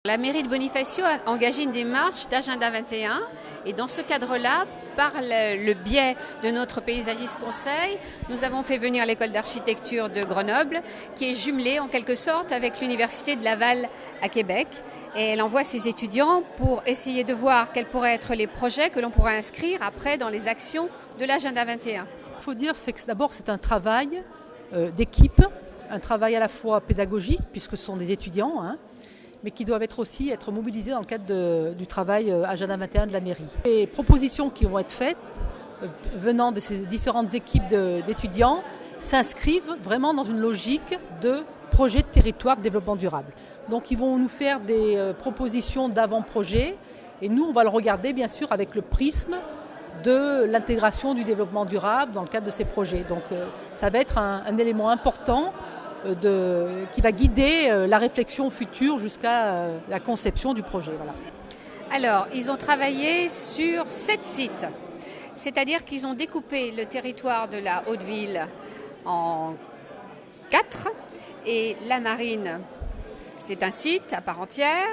La mairie de Bonifacio a engagé une démarche d'Agenda 21 et dans ce cadre-là, par le biais de notre paysagiste conseil, nous avons fait venir l'école d'architecture de Grenoble qui est jumelée en quelque sorte avec l'université de Laval à Québec. Et elle envoie ses étudiants pour essayer de voir quels pourraient être les projets que l'on pourrait inscrire après dans les actions de l'Agenda 21. Il faut dire que d'abord c'est un travail d'équipe, un travail à la fois pédagogique puisque ce sont des étudiants, mais qui doivent aussi être mobilisés dans le cadre du travail Agenda 21 de la mairie. Les propositions qui vont être faites venant de ces différentes équipes d'étudiants s'inscrivent vraiment dans une logique de projet de territoire de développement durable. Donc ils vont nous faire des propositions d'avant-projet et nous on va le regarder bien sûr avec le prisme de l'intégration du développement durable dans le cadre de ces projets. Donc ça va être un élément important qui va guider la réflexion future jusqu'à la conception du projet. Voilà. Alors, ils ont travaillé sur 7 sites, c'est-à-dire qu'ils ont découpé le territoire de la Haute-Ville en 4, et la Marine, c'est un site à part entière,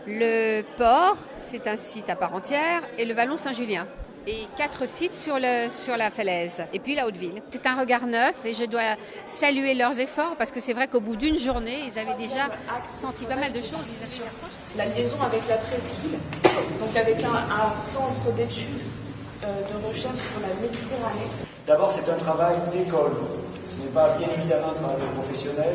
le Port, c'est un site à part entière, et le Vallon Saint-Julien. Et 4 sites sur la falaise. Et puis la Haute-Ville. C'est un regard neuf et je dois saluer leurs efforts parce que c'est vrai qu'au bout d'une journée, ils avaient déjà senti pas mal de choses. Ils avaient une approche. La liaison avec la presqu'île, donc avec un centre d'études de recherche sur la Méditerranée. D'abord, c'est un travail d'école. Ce n'est pas bien évidemment un travail professionnel.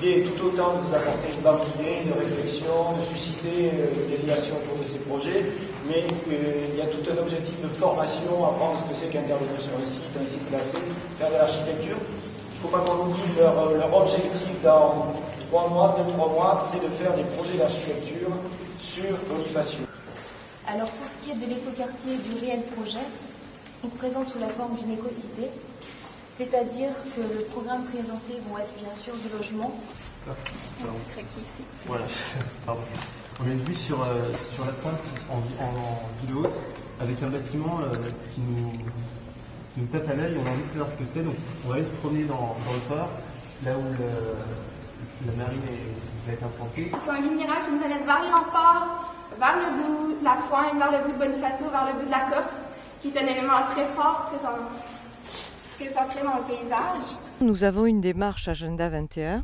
L'idée est tout autant de vous apporter une banque d'idées, de réflexion, de susciter des réactions autour de ces projets, mais il y a tout un objectif de formation, apprendre ce que c'est qu'intervenir sur un site classé, faire de l'architecture. Il ne faut pas qu'on oublie leur objectif dans 3 mois, c'est de faire des projets d'architecture sur Bonifacio. Alors pour ce qui est de l'écoquartier du réel projet, il se présente sous la forme d'une écocité. C'est-à-dire que le programme présenté vont être bien sûr du logement. Voilà, pardon. On a une vue sur la pointe en ville haute, avec un bâtiment qui nous tape à l'œil, on a envie de savoir ce que c'est. Donc on va aller se promener dans le port, là où la marine va être implantée. C'est un luminaire qui nous amène vers l'emport, vers le bout de la pointe, vers le bout de Bonifacio, vers le bout de la Corse, qui est un élément très fort, très ancré dans le paysage. Nous avons une démarche Agenda 21,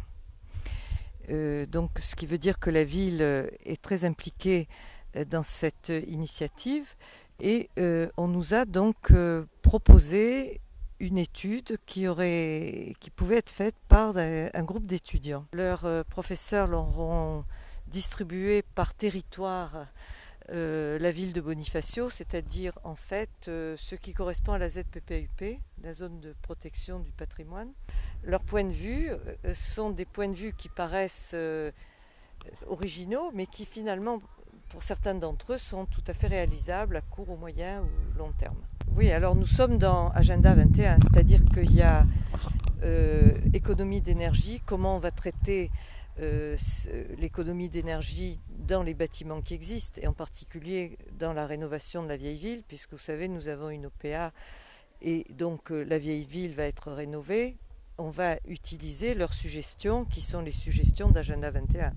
donc ce qui veut dire que la ville est très impliquée dans cette initiative et on nous a donc proposé une étude qui pouvait être faite par un groupe d'étudiants. Leurs professeurs leur ont distribué par territoire la ville de Bonifacio, c'est-à-dire en fait ce qui correspond à la ZPPUP, la zone de protection du patrimoine. Leurs points de vue sont des points de vue qui paraissent originaux, mais qui finalement, pour certains d'entre eux, sont tout à fait réalisables à court, ou moyen ou long terme. Oui, alors nous sommes dans Agenda 21, c'est-à-dire qu'il y a économie d'énergie, comment on va traiter l'économie d'énergie dans les bâtiments qui existent et en particulier dans la rénovation de la vieille ville, puisque vous savez nous avons une OPA et donc la vieille ville va être rénovée. On va utiliser leurs suggestions qui sont les suggestions d'Agenda 21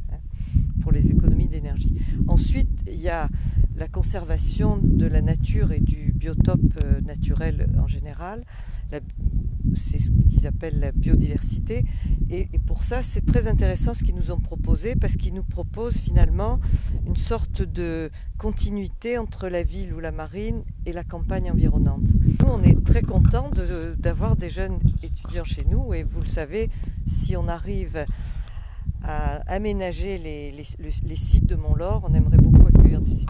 pour les économies d'énergie. Ensuite il y a la conservation de la nature et du biotope naturel en général. C'est ce qu'ils appellent la biodiversité et pour ça c'est très intéressant ce qu'ils nous ont proposé parce qu'ils nous proposent finalement une sorte de continuité entre la ville ou la marine et la campagne environnante. Nous on est très contents d'avoir des jeunes étudiants chez nous et vous le savez, si on arrive à aménager les sites de Mont-Laur, on aimerait beaucoup accueillir des